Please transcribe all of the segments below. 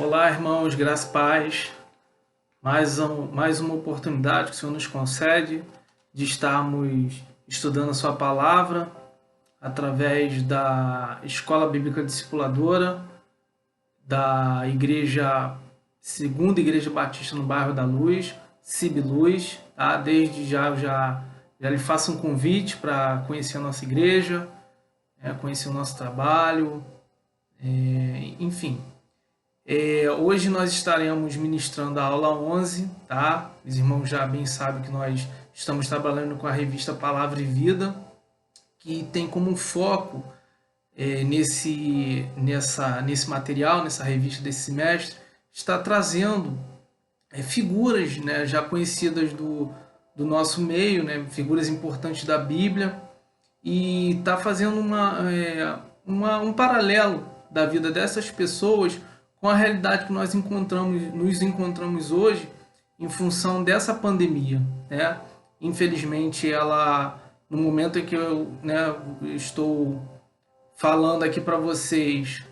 Olá, irmãos, graça e paz. Mais uma oportunidade que o Senhor nos concede de estarmos estudando a Sua palavra através da Escola Bíblica Discipuladora da Segunda Igreja Batista no Bairro da Luz, CIB Luz. Tá? Desde já lhe faço um convite para conhecer a nossa igreja, conhecer o nosso trabalho, enfim. Hoje nós estaremos ministrando a aula 11, tá? Os irmãos já bem sabem que nós estamos trabalhando com a revista Palavra e Vida, que tem como foco nesse material, nessa revista desse semestre, está trazendo figuras, né, já conhecidas do nosso meio, né, figuras importantes da Bíblia, e está fazendo um paralelo da vida dessas pessoas com a realidade que nos encontramos hoje em função dessa pandemia, né? Infelizmente, no momento em que eu estou falando aqui para vocês,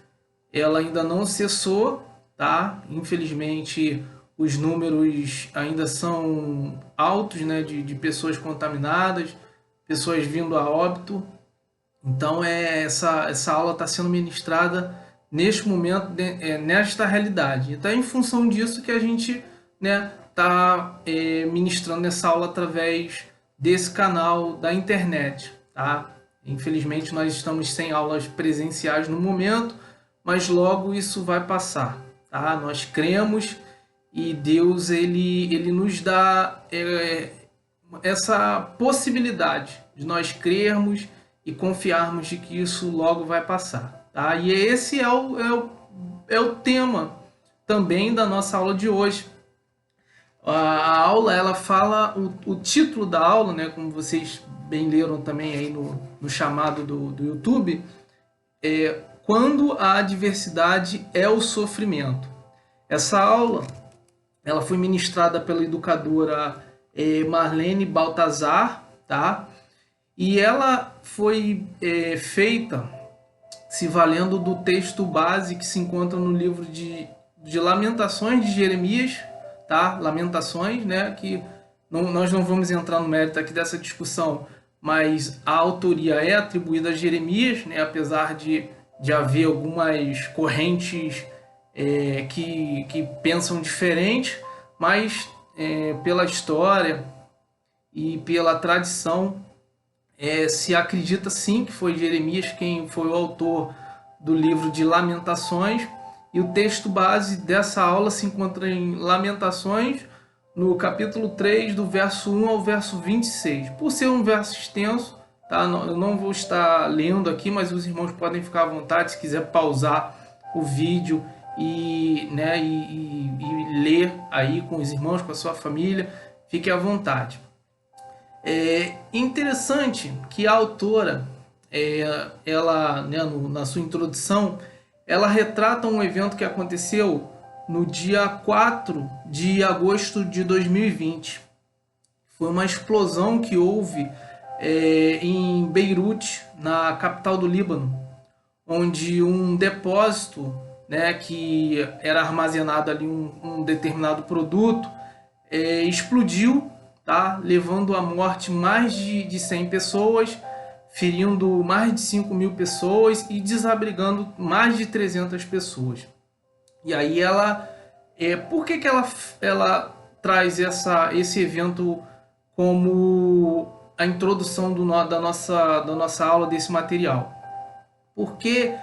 ela ainda não cessou, tá? Infelizmente, os números ainda são altos, né, de pessoas contaminadas, pessoas vindo a óbito. Então, essa aula está sendo ministrada neste momento, nesta realidade. Então, é em função disso que a gente está ministrando essa aula através desse canal da internet. Tá? Infelizmente, nós estamos sem aulas presenciais no momento, mas logo isso vai passar. Tá? Nós cremos e Deus ele nos dá essa possibilidade de nós crermos e confiarmos de que isso logo vai passar. Tá? E esse é o tema também da nossa aula de hoje. A aula, ela fala, o título da aula, né, como vocês bem leram também aí no chamado do YouTube, é Quando a Adversidade é o Sofrimento. Essa aula ela foi ministrada pela educadora Marlene Baltazar, tá? E ela foi feita se valendo do texto base que se encontra no livro de Lamentações de Jeremias, tá? Lamentações, né? Que nós não vamos entrar no mérito aqui dessa discussão, mas a autoria é atribuída a Jeremias, né? Apesar de haver algumas correntes que pensam diferente, mas pela história e pela tradição, se acredita sim que foi Jeremias quem foi o autor do livro de Lamentações, e o texto base dessa aula se encontra em Lamentações, no capítulo 3, do verso 1 ao verso 26. Por ser um verso extenso, tá? Eu não vou estar lendo aqui, mas os irmãos podem ficar à vontade, se quiser pausar o vídeo e ler aí com os irmãos, com a sua família, fique à vontade. É interessante que a autora, ela, na sua introdução, ela retrata um evento que aconteceu no dia 4 de agosto de 2020. Foi uma explosão que houve em Beirute, na capital do Líbano, onde um depósito, né, que era armazenado ali um determinado produto, explodiu, tá? Levando à morte mais de 100 pessoas, ferindo mais de 5.000 pessoas e desabrigando mais de 300 pessoas. E aí por que ela traz esse evento como a introdução da nossa aula desse material? Porque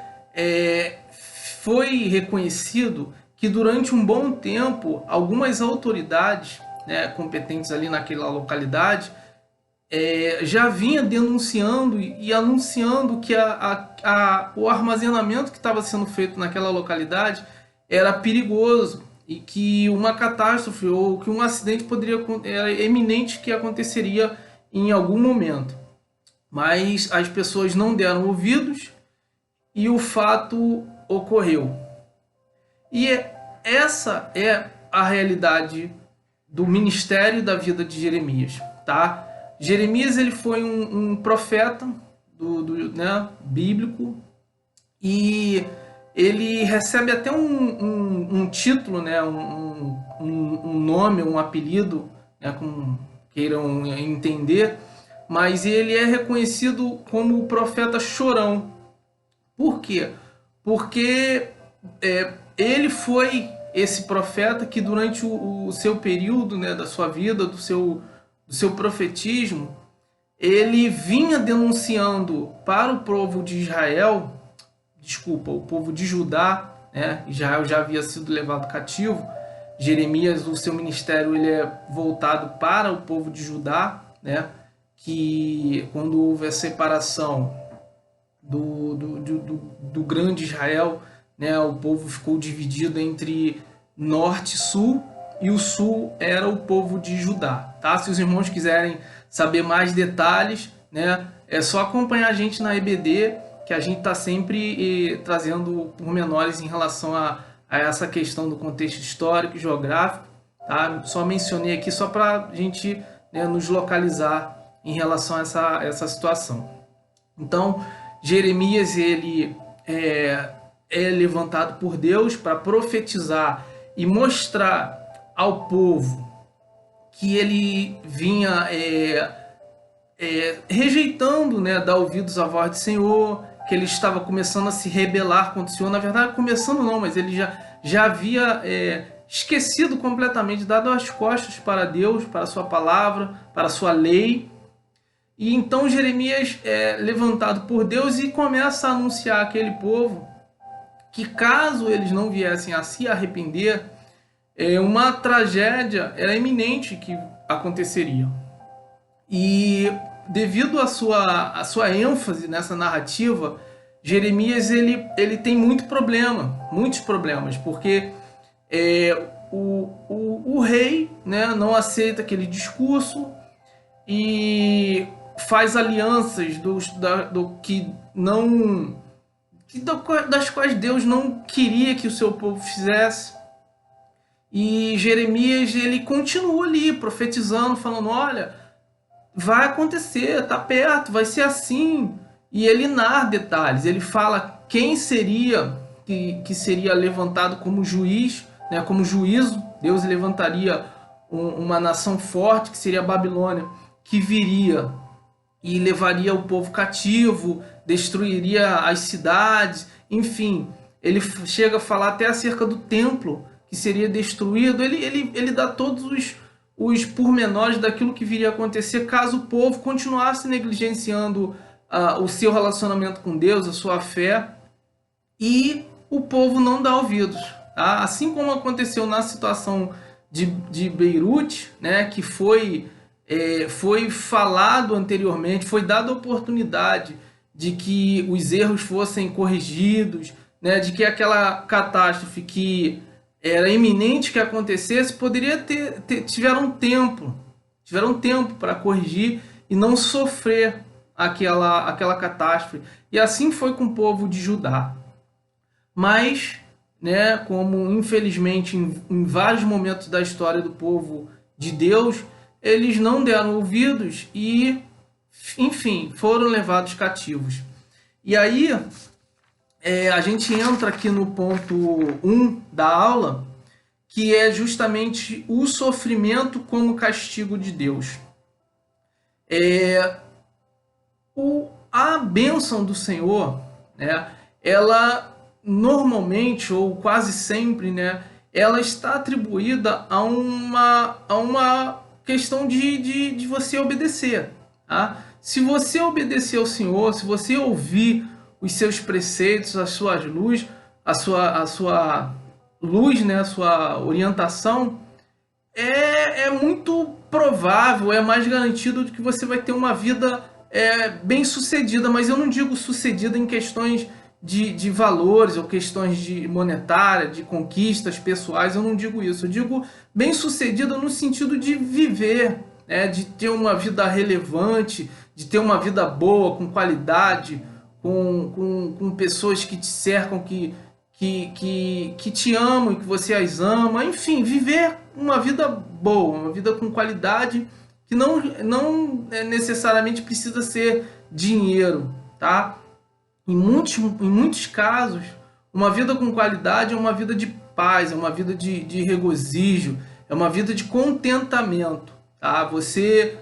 foi reconhecido que durante um bom tempo algumas autoridades, né, competentes ali naquela localidade, já vinha denunciando e anunciando que o armazenamento que estava sendo feito naquela localidade era perigoso e que uma catástrofe ou que um acidente era eminente que aconteceria em algum momento. Mas as pessoas não deram ouvidos e o fato ocorreu. E essa é a realidade do ministério da vida de Jeremias, tá? Jeremias, ele foi um profeta bíblico, e ele recebe até um título, né, um nome, um apelido, né, como queiram entender, mas ele é reconhecido como o profeta chorão. Por quê? Porque ele foi esse profeta que durante o seu período, né, da sua vida, do seu profetismo, ele vinha denunciando para o povo de Israel, desculpa, o povo de Judá, né? Israel já havia sido levado cativo. Jeremias, o seu ministério, ele é voltado para o povo de Judá, né? Que quando houve a separação do grande Israel, né? O povo ficou dividido entre norte e sul, e o sul era o povo de Judá, tá? Se os irmãos quiserem saber mais detalhes, né? É só acompanhar a gente na EBD, que a gente está sempre trazendo pormenores em relação a essa questão do contexto histórico e geográfico. Tá? Só mencionei aqui só para a gente, né, nos localizar em relação a essa situação. Então, Jeremias ele é levantado por Deus para profetizar e mostrar ao povo que ele vinha rejeitando, né, dar ouvidos à voz do Senhor, que ele estava começando a se rebelar contra o Senhor. Na verdade, começando não, mas ele já havia esquecido completamente, dado as costas para Deus, para a sua palavra, para a sua lei. E então Jeremias é levantado por Deus e começa a anunciar àquele povo que, caso eles não viessem a se arrepender, uma tragédia era iminente que aconteceria. E devido à sua ênfase nessa narrativa, Jeremias ele tem muitos problemas, porque o rei, né, não aceita aquele discurso e faz alianças das quais Deus não queria que o seu povo fizesse. E Jeremias ele continua ali profetizando, falando: olha, vai acontecer, tá perto, vai ser assim. E ele narra detalhes, ele fala quem seria que seria levantado como juiz, né, como juízo. Deus levantaria uma nação forte, que seria a Babilônia, que viria e levaria o povo cativo, destruiria as cidades, enfim. Ele chega a falar até acerca do templo que seria destruído. Ele dá todos os pormenores daquilo que viria a acontecer caso o povo continuasse negligenciando o seu relacionamento com Deus, a sua fé, e o povo não dá ouvidos. Tá? Assim como aconteceu na situação de Beirute, né, que foi falado anteriormente, foi dada a oportunidade de que os erros fossem corrigidos, né, de que aquela catástrofe que era iminente que acontecesse, tiveram tempo para corrigir e não sofrer aquela catástrofe. E assim foi com o povo de Judá. Mas, né, como infelizmente em vários momentos da história do povo de Deus, eles não deram ouvidos e, enfim, foram levados cativos. E aí a gente entra aqui no ponto 1 da aula, que é justamente o sofrimento como castigo de Deus. A bênção do Senhor, né, ela normalmente, ou quase sempre, né, ela está atribuída a uma questão de você obedecer. Tá? Se você obedecer ao Senhor, se você ouvir os seus preceitos, as suas luzes, a sua luz, né, a sua orientação, é muito provável, é mais garantido de que você vai ter uma vida bem sucedida. Mas eu não digo sucedida em questões de valores ou questões de monetária, de conquistas pessoais. Eu não digo isso. Eu digo bem sucedida no sentido de viver, né, de ter uma vida relevante, de ter uma vida boa, com qualidade, com pessoas que te cercam, que te amam e que você as ama. Enfim, viver uma vida boa, uma vida com qualidade, que não necessariamente precisa ser dinheiro, tá? Em muitos casos, Uma vida com qualidade é uma vida de paz, é uma vida de regozijo, é uma vida de contentamento. Tá? Você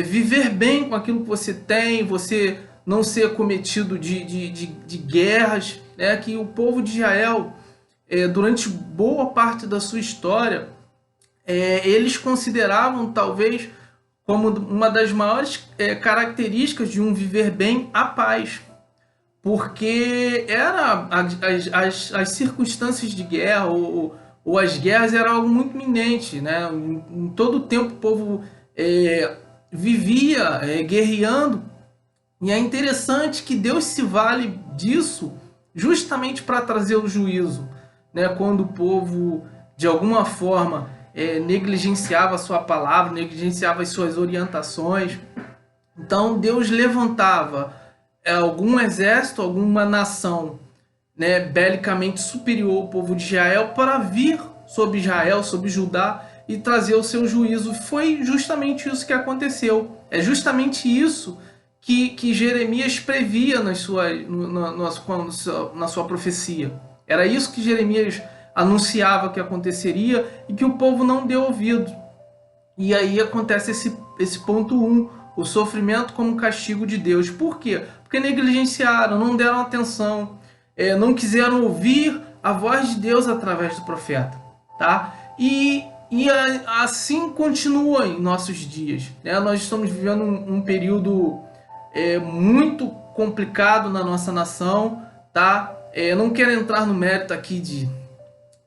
viver bem com aquilo que você tem, você não ser acometido de guerras, né? Que o povo de Israel, durante boa parte da sua história, eles consideravam talvez como uma das maiores características de um viver bem a paz, porque era as circunstâncias de guerra ou as guerras era algo muito iminente, né? Em todo o tempo o povo vivia guerreando, e é interessante que Deus se vale disso justamente para trazer o juízo, né? Quando o povo de alguma forma negligenciava a sua palavra, negligenciava as suas orientações. Então Deus levantava algum exército, alguma nação, né, belicamente superior ao povo de Israel para vir sobre Israel, sobre Judá e trazer o seu juízo. Foi justamente isso que aconteceu. É justamente isso que Jeremias previa na sua profecia. Era isso que Jeremias anunciava que aconteceria e que o povo não deu ouvido. E aí acontece esse ponto 1, o sofrimento como castigo de Deus. Por quê? Porque negligenciaram, não deram atenção, não quiseram ouvir a voz de Deus através do profeta. Tá? E assim continua em nossos dias. Né? Nós estamos vivendo um período muito complicado na nossa nação. Tá? Não quero entrar no mérito aqui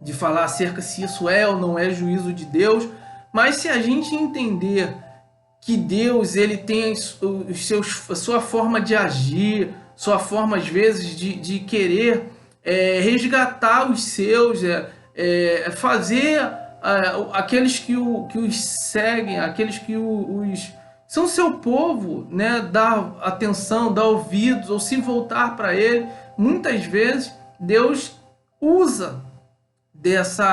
de falar acerca se isso é ou não é juízo de Deus, mas se a gente entender que Deus ele tem a sua forma de agir, sua forma às vezes de querer resgatar os seus, fazer aqueles que os seguem, aqueles que são seu povo, né, dar atenção, dar ouvidos ou se voltar para Ele. Muitas vezes Deus usa dessas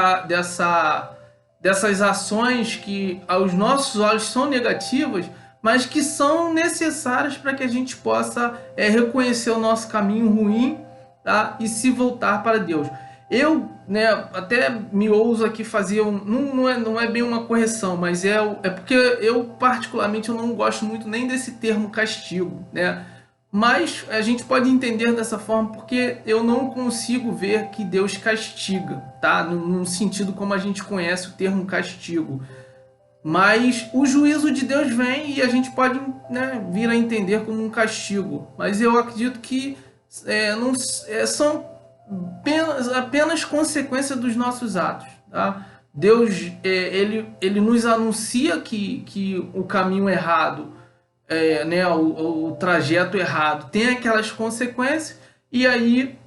ações que aos nossos olhos são negativas, mas que são necessárias para que a gente possa reconhecer o nosso caminho ruim, tá? E se voltar para Deus. Eu, né, até me ouso aqui fazer não é bem uma correção, mas é porque eu particularmente eu não gosto muito nem desse termo castigo, né? Mas a gente pode entender dessa forma porque eu não consigo ver que Deus castiga, tá? Num sentido como a gente conhece o termo castigo. Mas o juízo de Deus vem e a gente pode, né, vir a entender como um castigo. Mas eu acredito que são apenas consequência dos nossos atos, tá? Deus ele nos anuncia que o caminho errado, né, o trajeto errado tem aquelas consequências, e aí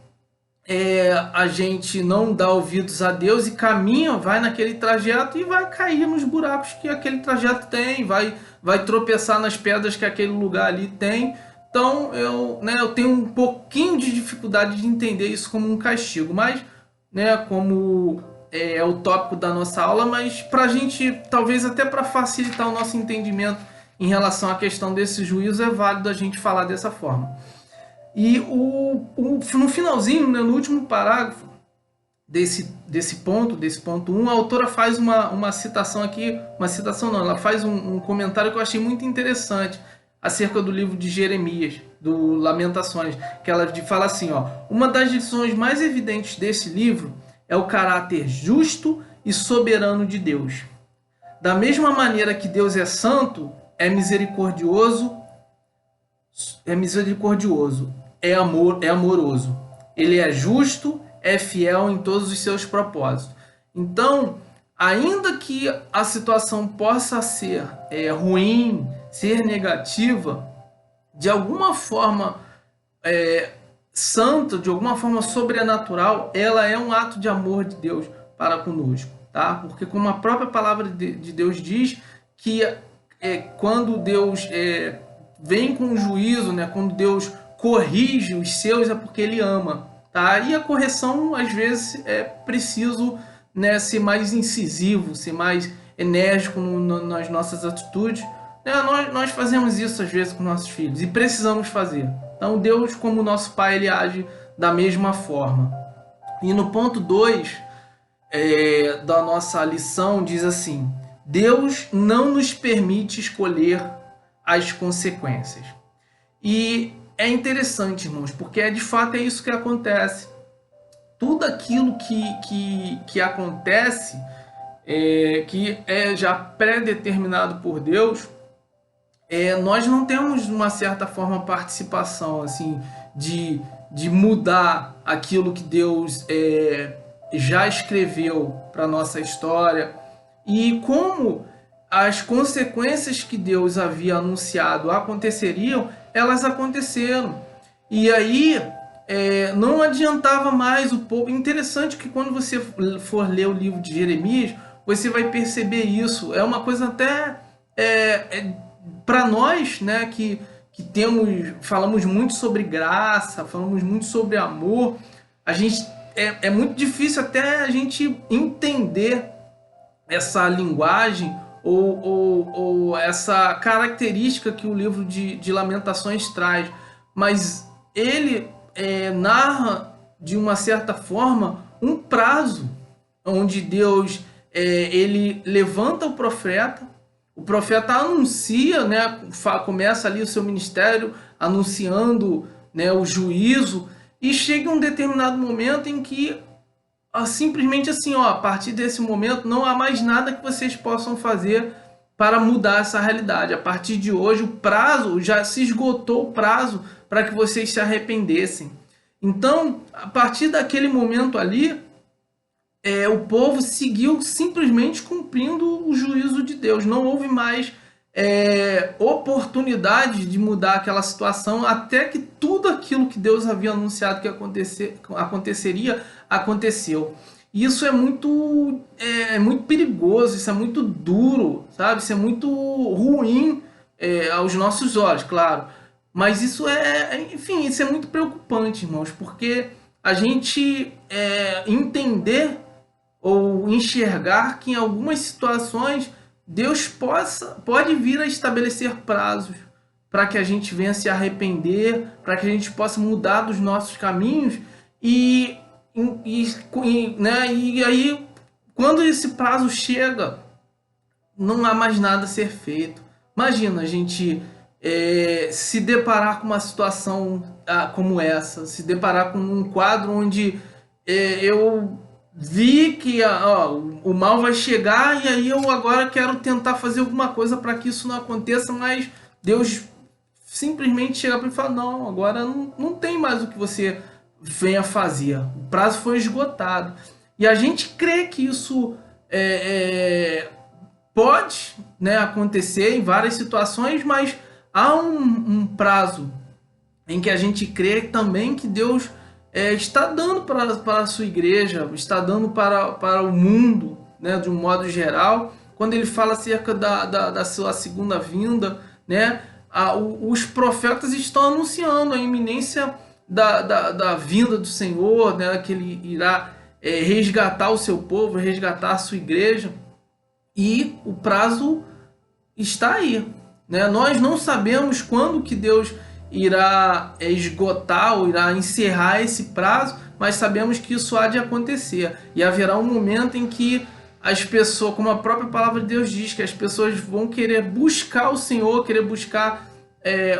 a gente não dá ouvidos a Deus e caminha, vai naquele trajeto e vai cair nos buracos que aquele trajeto tem, vai tropeçar nas pedras que aquele lugar ali tem. Então eu tenho um pouquinho de dificuldade de entender isso como um castigo, mas, né, como é o tópico da nossa aula, mas para a gente, talvez até para facilitar o nosso entendimento em relação à questão desse juízo, é válido a gente falar dessa forma. E no finalzinho, né, no último parágrafo desse ponto 1, a autora faz uma citação aqui, uma citação não, ela faz um comentário que eu achei muito interessante acerca do livro de Jeremias, do Lamentações, que ela fala assim, ó: uma das lições mais evidentes desse livro é o caráter justo e soberano de Deus. Da mesma maneira que Deus é santo, é misericordioso, é amoroso. Ele é justo, é fiel em todos os seus propósitos. Então, ainda que a situação possa ser ruim, ser negativa, de alguma forma santa, de alguma forma sobrenatural, ela é um ato de amor de Deus para conosco, tá? Porque como a própria palavra de Deus diz, que quando Deus vem com o juízo, né, quando Deus corrige os seus, é porque Ele ama, tá? E a correção, às vezes, é preciso, né, ser mais incisivo, ser mais enérgico nas nossas atitudes. Nós fazemos isso, às vezes, com nossos filhos, e precisamos fazer. Então, Deus, como nosso Pai, Ele age da mesma forma. E no ponto 2 da nossa lição diz assim: Deus não nos permite escolher as consequências. E é interessante, irmãos, porque de fato é isso que acontece. Tudo aquilo que acontece, que é já pré-determinado por Deus, nós não temos, de uma certa forma, participação assim de mudar aquilo que Deus já escreveu para a nossa história. E como as consequências que Deus havia anunciado aconteceriam, elas aconteceram. E aí não adiantava mais o povo. Interessante que quando você for ler o livro de Jeremias, você vai perceber isso. É uma coisa até para nós, né, que falamos muito sobre graça, falamos muito sobre amor. A gente é muito difícil até a gente entender essa linguagem ou essa característica que o livro de Lamentações traz, mas ele narra de uma certa forma um prazo onde Deus ele levanta o profeta anuncia, né, começa ali o seu ministério anunciando, né, o juízo, e chega um determinado momento em que simplesmente assim, ó, a partir desse momento não há mais nada que vocês possam fazer para mudar essa realidade. A partir de hoje o prazo, já se esgotou o prazo para que vocês se arrependessem. Então, a partir daquele momento ali, o povo seguiu simplesmente cumprindo o juízo de Deus. Não houve mais oportunidade de mudar aquela situação, até que tudo aquilo que Deus havia anunciado que aconteceria, aconteceu. Isso é muito perigoso, isso é muito duro, sabe? Isso é muito ruim aos nossos olhos, claro. Mas isso enfim, isso é muito preocupante, irmãos, porque a gente entender ou enxergar que em algumas situações Deus pode vir a estabelecer prazos para que a gente venha se arrepender, para que a gente possa mudar dos nossos caminhos né, e aí quando esse prazo chega, não há mais nada a ser feito. Imagina a gente se deparar com uma situação como essa, se deparar com um quadro onde eu vi que o mal vai chegar e aí eu agora quero tentar fazer alguma coisa para que isso não aconteça, mas Deus simplesmente chega para mim e fala: não, agora não tem mais o que você venha fazer, o prazo foi esgotado. E a gente crê que isso pode, né, acontecer em várias situações, mas há um prazo em que a gente crê também que Deus está dando para a sua igreja, está dando para o mundo, né, de um modo geral. Quando ele fala acerca da sua segunda vinda, né, os profetas estão anunciando a iminência da vinda do Senhor, né, que ele irá resgatar o seu povo, resgatar a sua igreja, e o prazo está aí, né? Nós não sabemos quando que Deus irá esgotar ou irá encerrar esse prazo, mas sabemos que isso há de acontecer. E haverá um momento em que as pessoas, como a própria palavra de Deus diz, que as pessoas vão querer buscar o Senhor, querer buscar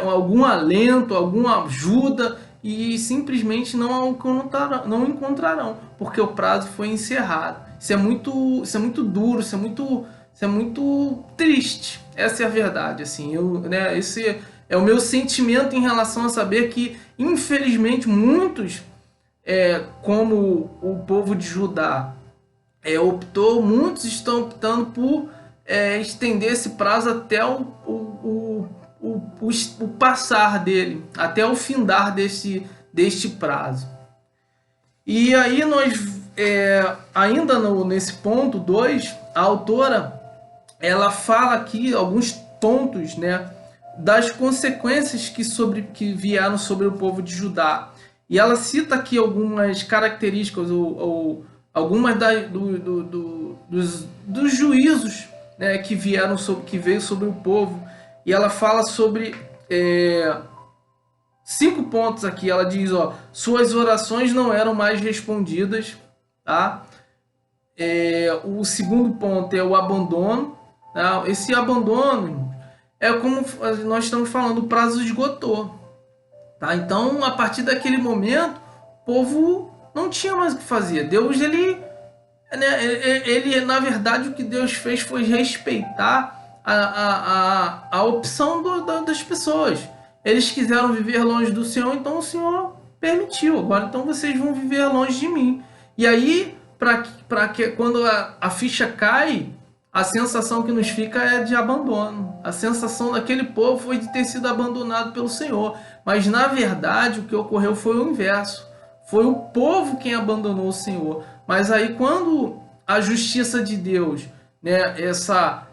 algum alento, alguma ajuda, e simplesmente não encontrarão, porque o prazo foi encerrado. Isso é muito duro, isso é muito triste. Essa é a verdade. Assim, esse é o meu sentimento em relação a saber que, infelizmente, muitos, como o povo de Judá muitos estão optando por estender esse prazo até o passar dele, até o findar deste prazo. E aí nós, ainda nesse ponto 2, a autora ela fala aqui alguns pontos, né, das consequências que vieram sobre o povo de Judá. E ela cita aqui algumas características ou algumas dos juízos, né, que veio sobre o povo. E ela fala sobre 5 pontos aqui. Ela diz, ó, suas orações não eram mais respondidas, tá? O segundo ponto é o abandono, tá? Esse abandono é como nós estamos falando, o prazo esgotou, tá? Então, a partir daquele momento, o povo não tinha mais o que fazer. Deus, ele na verdade, o que Deus fez foi respeitar a opção das pessoas. Eles quiseram viver longe do Senhor, então o Senhor permitiu. Agora, então vocês vão viver longe de mim. E aí, para que quando a ficha cai, a sensação que nos fica é de abandono. A sensação daquele povo foi de ter sido abandonado pelo Senhor. Mas, na verdade, o que ocorreu foi o inverso. Foi o povo quem abandonou o Senhor. Mas aí, quando a justiça de Deus, né, essa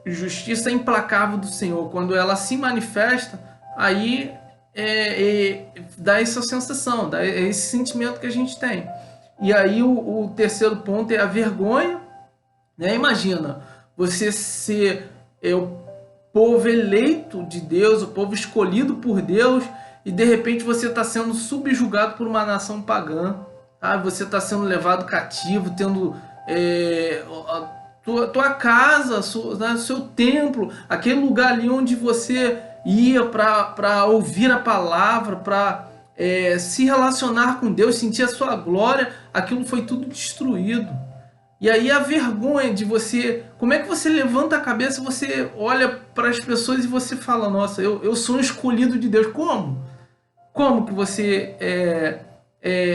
justiça implacável do Senhor, quando ela se manifesta, aí dá essa sensação, dá esse sentimento que a gente tem. E aí o terceiro ponto é a vergonha, né? Imagina, você ser o povo eleito de Deus, o povo escolhido por Deus, e de repente você está sendo subjugado por uma nação pagã, tá? Você está sendo levado cativo, tendo tua casa, né, seu templo, aquele lugar ali onde você ia para ouvir a palavra, para se relacionar com Deus, sentir a sua glória, aquilo foi tudo destruído. E aí a vergonha de você... Como é que você levanta a cabeça, você olha para as pessoas e você fala, nossa, eu sou um escolhido de Deus. Como? Como que você...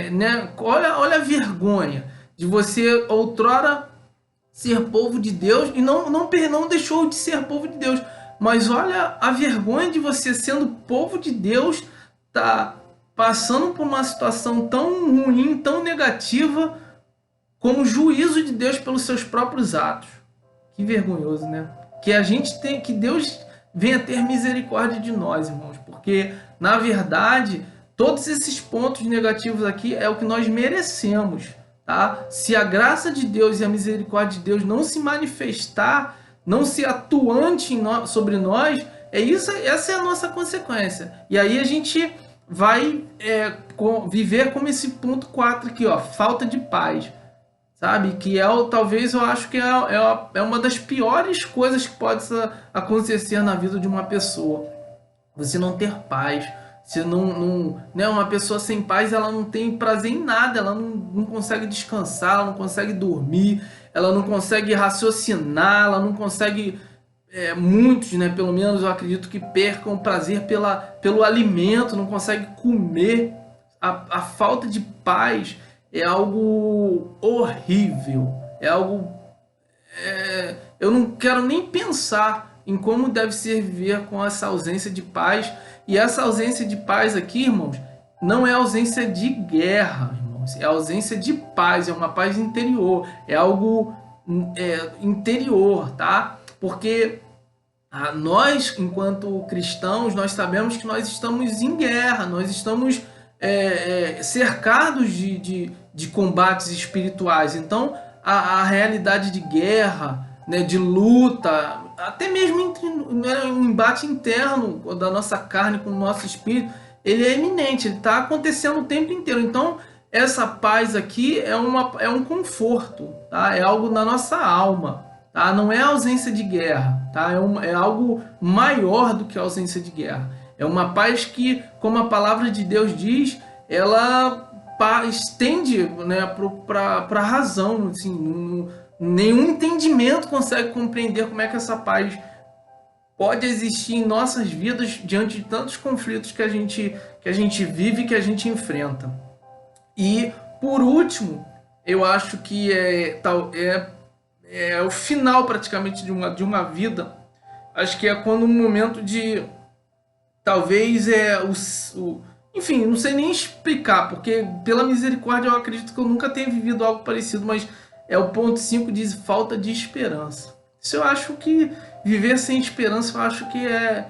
né? Olha a vergonha de você outrora ser povo de Deus e não deixou de ser povo de Deus. Mas olha a vergonha de você, sendo povo de Deus, tá passando por uma situação tão ruim, tão negativa, como juízo de Deus pelos seus próprios atos. Que vergonhoso, né? Que Deus venha ter misericórdia de nós, irmãos, porque na verdade todos esses pontos negativos aqui é o que nós merecemos, tá? Se a graça de Deus e a misericórdia de Deus não se manifestar, não ser atuante sobre nós, essa é a nossa consequência. E aí a gente vai viver como esse ponto 4 aqui, ó, falta de paz. Sabe? Que talvez eu acho que é uma das piores coisas que pode acontecer na vida de uma pessoa. Você não ter paz. Você né? Uma pessoa sem paz, ela não tem prazer em nada, ela não consegue descansar, ela não consegue dormir, ela não consegue raciocinar, ela não consegue... muitos, né? Pelo menos eu acredito que percam o prazer pelo alimento, não consegue comer. A falta de paz é algo horrível, é algo... eu não quero nem pensar em como deve ser viver com essa ausência de paz. E essa ausência de paz aqui, irmãos, não é ausência de guerra, irmãos, é ausência de paz, é uma paz interior, é algo interior, tá? Porque nós, enquanto cristãos, nós sabemos que nós estamos em guerra, nós estamos cercados de combates espirituais. Então, a realidade de guerra, né, de luta, até mesmo um embate interno da nossa carne com o nosso espírito, ele é iminente, ele está acontecendo o tempo inteiro. Então, essa paz aqui é um conforto, tá? É algo na nossa alma, tá? Não é ausência de guerra, tá? É algo maior do que a ausência de guerra. É uma paz que, como a palavra de Deus diz, ela estende, né, para a razão. Assim, nenhum entendimento consegue compreender como é que essa paz pode existir em nossas vidas diante de tantos conflitos que a gente vive, que a gente enfrenta. E, por último, eu acho que é o final praticamente de uma vida. Acho que é quando um momento de... Talvez enfim, não sei nem explicar, porque pela misericórdia eu acredito que eu nunca tenha vivido algo parecido, mas é o ponto 5, diz falta de esperança. Isso eu acho que viver sem esperança, eu acho que é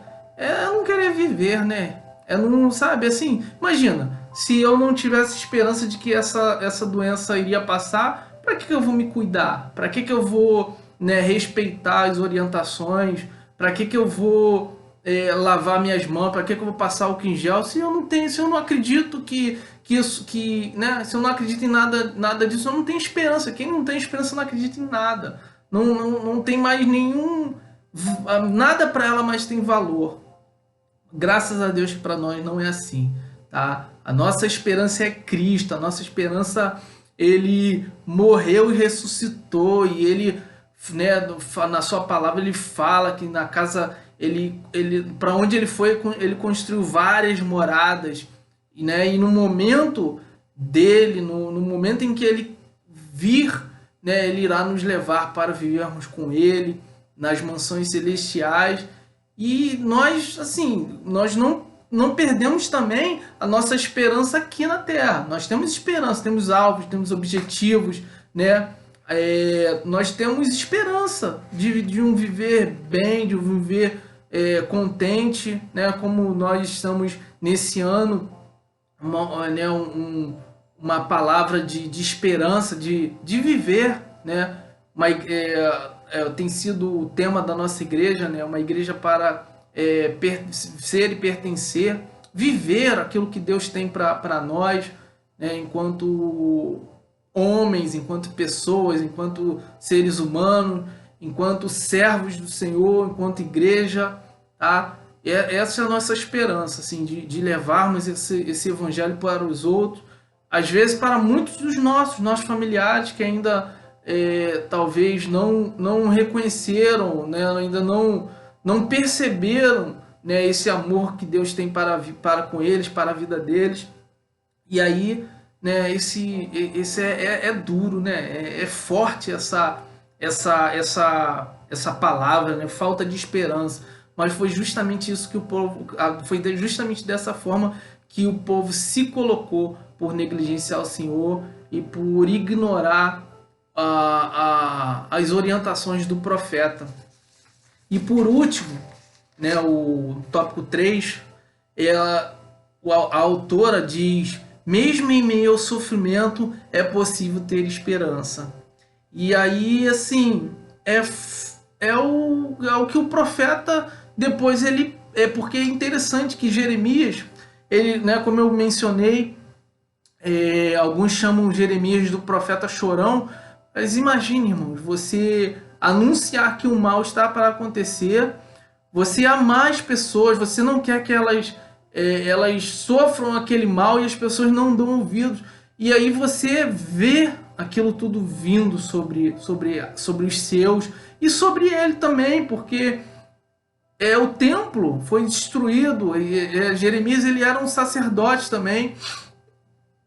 não querer viver, né? Não, sabe, assim, imagina, se eu não tivesse esperança de que essa doença iria passar, para que eu vou me cuidar? Para que eu vou, né, respeitar as orientações? Para que eu vou lavar minhas mãos? Para que eu vou passar álcool em gel se eu não tenho, se eu não acredito né? Se eu não acredito em nada disso, eu não tenho esperança. Quem não tem esperança não acredita em nada. Não tem mais nada para ela mais tem valor. Graças a Deus que para nós não é assim, tá? A nossa esperança é Cristo, a nossa esperança, ele morreu e ressuscitou, e ele, né, na sua palavra ele fala que na casa, para onde ele foi, ele construiu várias moradas, né? E no momento dele, no momento em que ele vir, né, ele irá nos levar para vivermos com ele nas mansões celestiais. E nós, assim, nós não perdemos também a nossa esperança aqui na Terra. Nós temos esperança, temos alvos, temos objetivos, né? Nós temos esperança de um viver bem, de um viver contente, né? Como nós estamos nesse ano, uma palavra de esperança, de viver, né? Tem sido o tema da nossa igreja, né? Uma igreja para ser e pertencer, viver aquilo que Deus tem para nós, né? Enquanto homens, enquanto pessoas, enquanto seres humanos, enquanto servos do Senhor, enquanto igreja, tá? Essa é a nossa esperança, assim, de levarmos esse evangelho para os outros, às vezes para muitos dos nossos familiares que ainda talvez não reconheceram, né, ainda não perceberam, né, esse amor que Deus tem para com eles, para a vida deles. E aí, né, esse é duro, né, é forte essa palavra, né, falta de esperança. Mas foi justamente isso que o povo, foi justamente dessa forma que o povo se colocou por negligenciar o Senhor e por ignorar as orientações do profeta. E por último, né, o tópico 3, a autora diz: mesmo em meio ao sofrimento é possível ter esperança. E aí, assim, é o que o profeta depois porque é interessante que Jeremias, ele, né, como eu mencionei, alguns chamam Jeremias do profeta chorão. Mas imagine, irmãos, você anunciar que o mal está para acontecer, você amar as pessoas, você não quer que elas sofram aquele mal e as pessoas não dão ouvidos. E aí você vê aquilo tudo vindo sobre os seus e sobre ele também, porque o templo foi destruído. Jeremias, ele era um sacerdote também,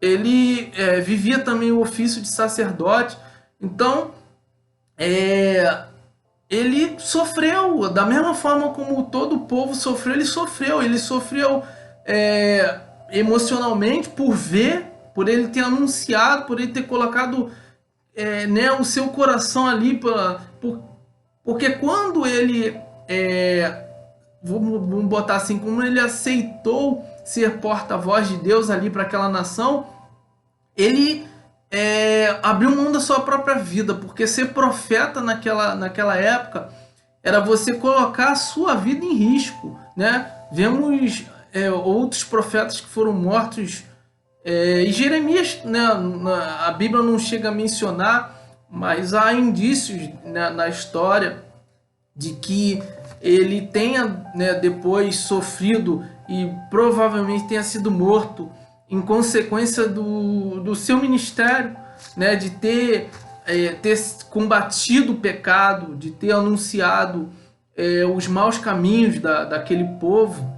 ele vivia também o ofício de sacerdote. Então, ele sofreu da mesma forma como todo o povo sofreu. Ele sofreu emocionalmente por ele ter anunciado, por ele ter colocado né, o seu coração ali, porque quando ele, vamos botar assim, como ele aceitou ser porta-voz de Deus ali para aquela nação, ele abriu mão da sua própria vida, porque ser profeta naquela época era você colocar a sua vida em risco, né? Vemos outros profetas que foram mortos, e Jeremias, né, a Bíblia não chega a mencionar, mas há indícios, né, na história de que ele tenha, né, depois sofrido e provavelmente tenha sido morto em consequência do seu ministério, né, de ter combatido o pecado, de ter anunciado os maus caminhos daquele povo.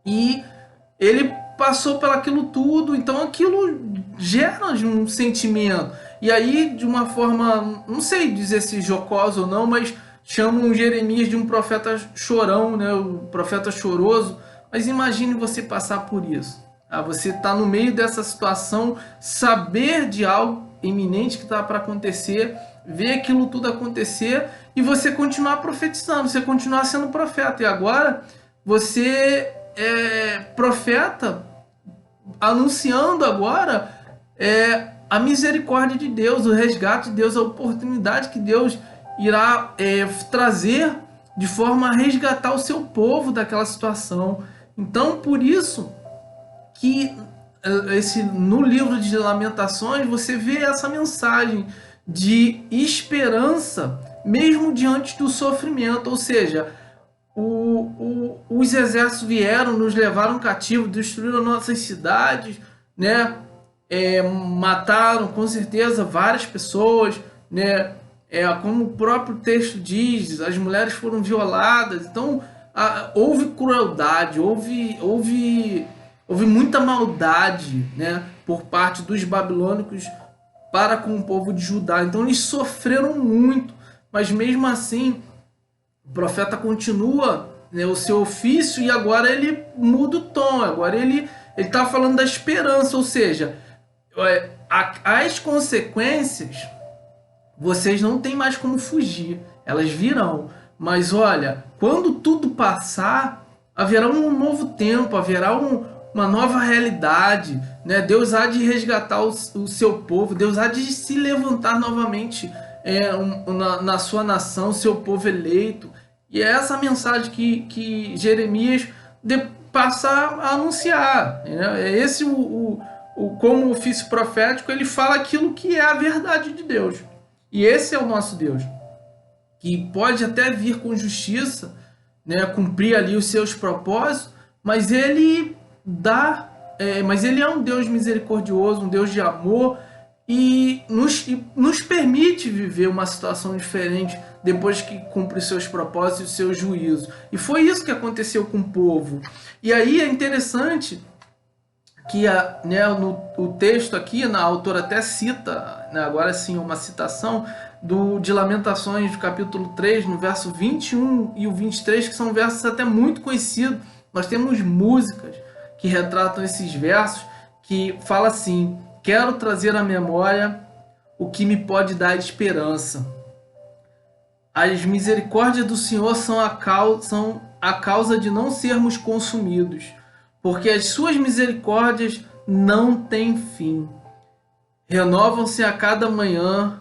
E ele passou por aquilo tudo, então aquilo gera um sentimento. E aí, de uma forma, não sei dizer se jocosa ou não, mas chamam Jeremias de um profeta chorão, né, o profeta choroso. Mas imagine você passar por isso. Você está no meio dessa situação, saber de algo iminente que está para acontecer, ver aquilo tudo acontecer e você continuar profetizando, você continuar sendo profeta. E agora você é profeta anunciando agora a misericórdia de Deus, o resgate de Deus, a oportunidade que Deus irá trazer de forma a resgatar o seu povo daquela situação. Então, por isso que no livro de Lamentações você vê essa mensagem de esperança mesmo diante do sofrimento, ou seja, os exércitos vieram, nos levaram cativos, destruíram nossas cidades, né? Mataram com certeza várias pessoas, né? Como o próprio texto diz, as mulheres foram violadas, então houve crueldade, houve muita maldade, né, por parte dos babilônicos para com o povo de Judá. Então eles sofreram muito, mas mesmo assim o profeta continua, né, o seu ofício, e agora ele muda o tom, agora ele está falando da esperança, ou seja, as consequências vocês não têm mais como fugir, elas virão. Mas olha, quando tudo passar, haverá um novo tempo, haverá uma nova realidade, né? Deus há de resgatar o seu povo, Deus há de se levantar novamente na sua nação, seu povo eleito. E é essa mensagem que Jeremias passa a anunciar, né? É esse como o ofício profético, ele fala aquilo que é a verdade de Deus. E esse é o nosso Deus, que pode até vir com justiça, né, cumprir ali os seus propósitos, mas ele mas ele é um Deus misericordioso, um Deus de amor, e nos permite viver uma situação diferente depois que cumpre os seus propósitos e os seus juízos. E foi isso que aconteceu com o povo. E aí é interessante que o texto aqui, a autora até cita, né, agora sim, uma citação de Lamentações, capítulo 3, no verso 21 e o 23, que são versos até muito conhecidos. Nós temos músicas que retratam esses versos, que fala assim: quero trazer à memória o que me pode dar esperança. As misericórdias do Senhor são a causa de não sermos consumidos, porque as suas misericórdias não têm fim. Renovam-se a cada manhã,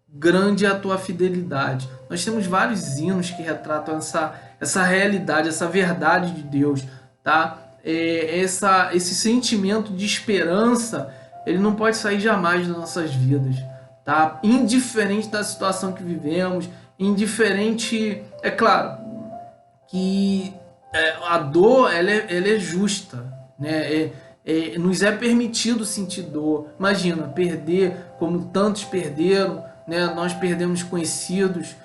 grande é a tua fidelidade. Nós temos vários hinos que retratam essa realidade, essa verdade de Deus, tá? Esse sentimento de esperança, ele não pode sair jamais das nossas vidas, tá? Indiferente da situação que vivemos, indiferente, é claro que a dor ela é justa, né? Nos é permitido sentir dor. Imagina, perder como tantos perderam, né? Nós perdemos conhecidos,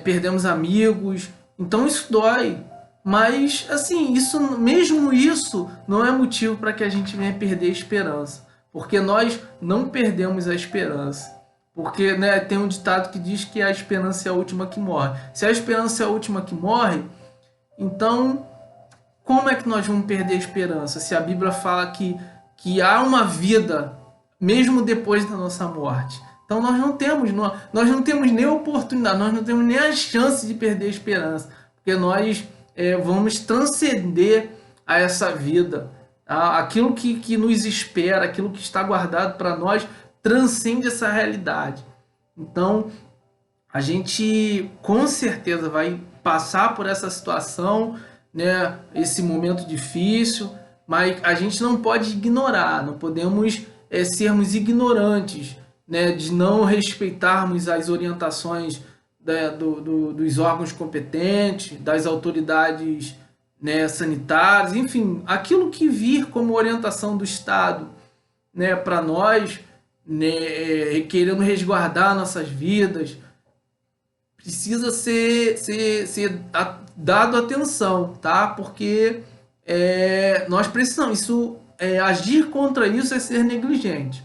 perdemos amigos, então isso dói. Mas assim, mesmo isso não é motivo para que a gente venha perder a esperança, porque nós não perdemos a esperança. Porque, né, tem um ditado que diz que a esperança é a última que morre. Se a esperança é a última que morre, então como é que nós vamos perder a esperança? Se a Bíblia fala que há uma vida mesmo depois da nossa morte. Então nós não temos nem oportunidade, nós não temos nem a chance de perder a esperança, porque nós vamos transcender a essa vida. Aquilo que nos espera, aquilo que está guardado para nós, transcende essa realidade. Então a gente com certeza vai passar por essa situação, né, esse momento difícil, mas a gente não pode ignorar, não podemos sermos ignorantes, né, de não respeitarmos as orientações dos órgãos competentes, das autoridades, né, sanitárias, enfim, aquilo que vir como orientação do Estado, né, para nós, né, querendo resguardar nossas vidas, precisa ser dado atenção, tá? Porque nós precisamos, agir contra isso é ser negligente,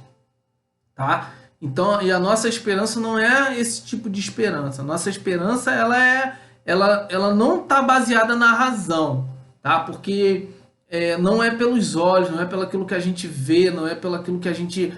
tá? Então, e a nossa esperança não é esse tipo de esperança. A nossa esperança ela não está baseada na razão, tá? Porque não é pelos olhos, não é pelo aquilo que a gente vê, não é pelo aquilo que a gente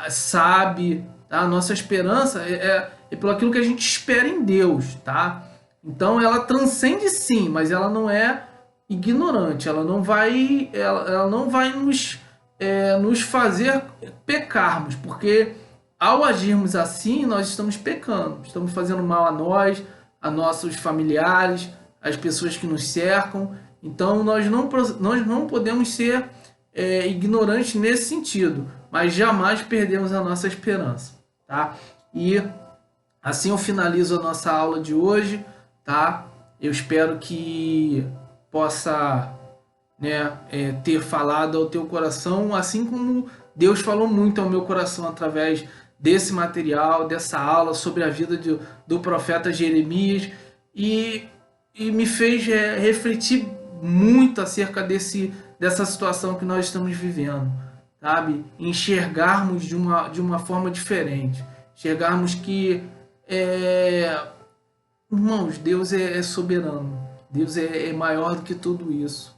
sabe, tá? A nossa esperança é pelo aquilo que a gente espera em Deus, tá? Então ela transcende sim, mas ela não é ignorante, ela não vai nos fazer pecarmos, porque ao agirmos assim nós estamos pecando, estamos fazendo mal a nós, a nossos familiares, as pessoas que nos cercam. Então nós não podemos ser ignorantes nesse sentido, mas jamais perdemos a nossa esperança, tá? E assim eu finalizo a nossa aula de hoje, tá? Eu espero que possa, né, ter falado ao teu coração, assim como Deus falou muito ao meu coração através desse material, dessa aula sobre a vida do profeta Jeremias, e me fez refletir muito acerca dessa situação que nós estamos vivendo, sabe? Enxergarmos de uma forma diferente, enxergarmos que, irmãos, Deus é soberano, Deus é maior do que tudo isso.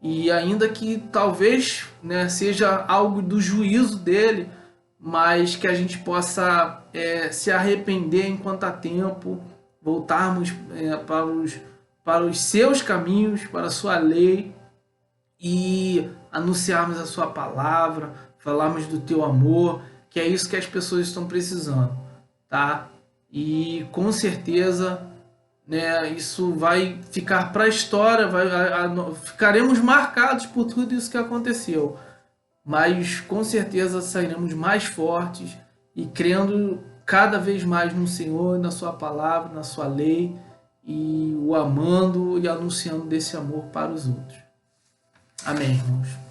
E ainda que talvez, né, seja algo do juízo dele, mas que a gente possa se arrepender enquanto há tempo, voltarmos para os seus caminhos, para a sua lei, e anunciarmos a sua palavra, falarmos do teu amor, que é isso que as pessoas estão precisando, tá? E com certeza, né, isso vai ficar para a história, ficaremos marcados por tudo isso que aconteceu, mas com certeza sairemos mais fortes e crendo cada vez mais no Senhor, na sua palavra, na sua lei, e o amando e anunciando desse amor para os outros. Amém, irmãos.